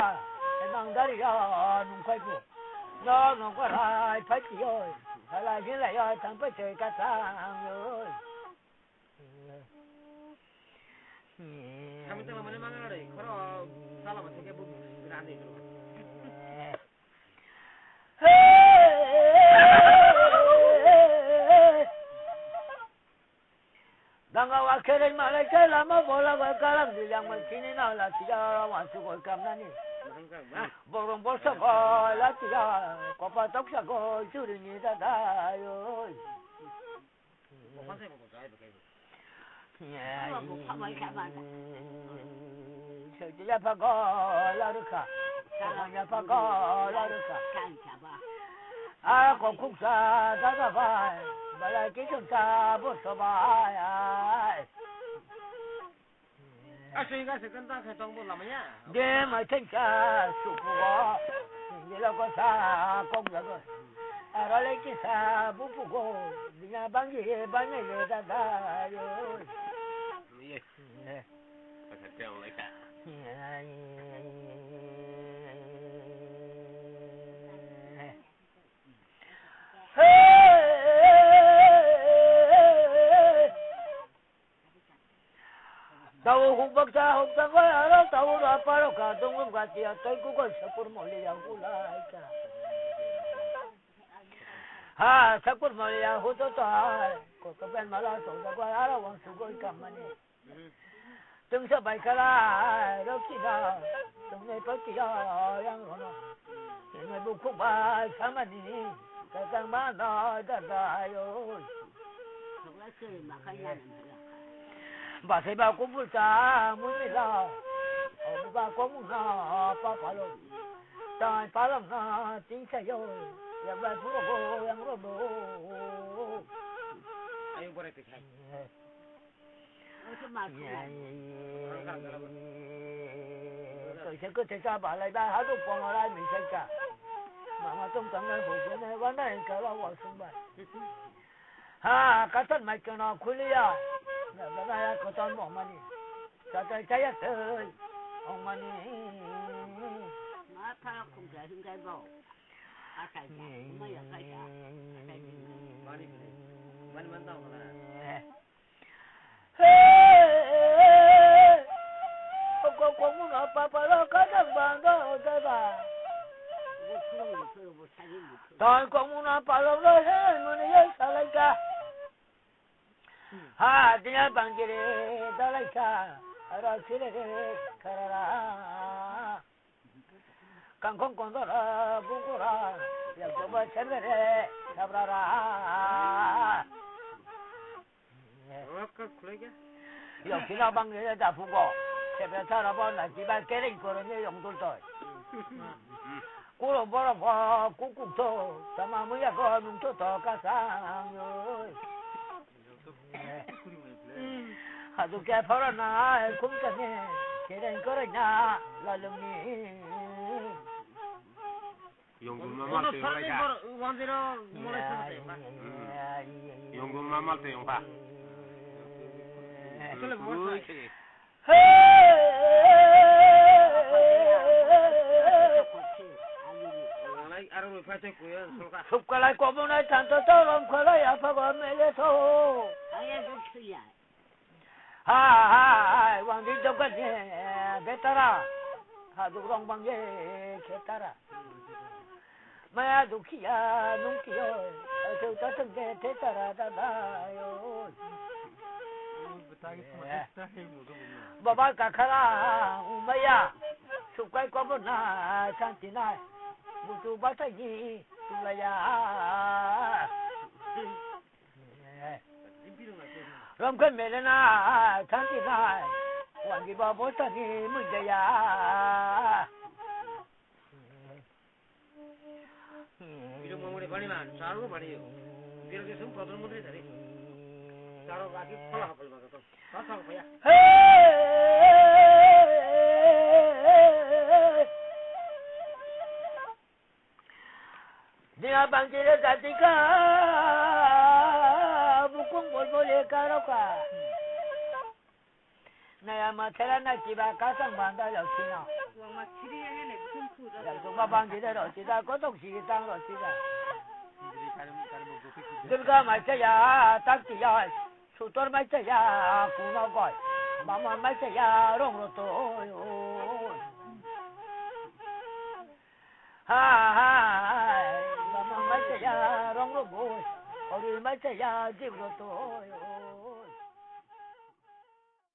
cả năng ra đi ra nung khoai phụ nó có lại phải gì rồi lại như lại rồi thằng phải chơi cả sang rồi kami telah mana mana ada kalau salah macam kayak bukan grande itu Danga wakere malaka lama bola wakalam yang mencini nala tiga masuk ke kamnani. Borong borsa bola tiga kopa toksa go curi ni tada yo. Bukan saya bukan saya begitu. Ya. Sejak pagola ruka, sejak pagola ruka. Aku kuksa tada bai. Balaki kita bersabar. Asyik kan sekarang kita tunggu lamanya. Dia macam suku. Dia lakukan sah kong lakukan. Aralai kita buku go. Dia bangi banyak leda dayo. Yes. Pasal dia orang leka. Tahu hubak tahu tahu ada tahu apa lo kadang hubak dia tahu kau sepur moli yang ulai ka. Ha sepur moli yang huto tahu kau kepen malah tahu tak ada orang sugoi kamane. Tung sebaik kalah rokida tung ni pergi yang mana. Ini buku bah sama ni kadang mana dah yo. Kalau saya makannya bà thầy bà cũng vui cha muốn đi ra bà cũng pa pa lo tai pa lo na chính sai yo ya ba phu go yang ro do Ayo boleh pergi. Tôi sẽ có thể cho bà lại ba hả tôi còn ở đây mình sẽ cả mà trong tầng này phụ nữ này vấn đề cả là họ xung bài ha cái thân mày cho nó khuya à cái này có toàn bỏ mà đi sao tôi cháy tới ông mà đi mà thằng không chạy không chạy bỏ à chạy mới là chạy Mari mana mana tahu lah. Kau mau apa lo kadang bangga dah. Tahun kau mau apa lo mana ya salah ka. Ha dia bangkiri salah ka. Ada sini kerana kangkong kondora bungkura yang coba cendera sabrara. Apa kuliah? Yang kita bangkiri dah fugo. Sebab cara pun nak kita kering korangnya yang tuntut. Kulo bara kuku to sama muya ko nung to kasang yo. Hadu ke phara na kum kane keren koranya lalum ni. Yung mamal te yung leka. Wandiro mulai selesai pak. Yung mamal te yung pak. Itu lebih bagus. Sukkalai ko mo na tanto tolong kalai apa ko mele so. Ayah bukti ya. Ha wang di dokan ye betara. Ha durong bang ye ketara. Maya dukia nungkio. Asu tatang de tetara da yo. Baba kakara umaya. Sukai ko mo na santinai. Butuh bahasa ni, tulaya. Ramkan melena, cantik nak. Wangi bawa bahasa ni mujaya. Itu mau mulai bani mana? Caru bani. Biar dia semua produk mulai dari. Caru lagi pola apa lagi tu? Pasal apa ya? Dia bangkit ketika bukung boleh karoka. Naya matera nak ciba kasang bandar jauh sini. Wah maciri yang ni mà bằng gì đó chỉ ta có tông gì tăng rồi chỉ ta đừng có mà chơi ya tăng chỉ ya số tuổi mà chơi ya cũng nó gọi mà chơi ya rong rồi tôi ha ha mà chơi ya rong rồi bôi rồi mà chơi ya chịu rồi tôi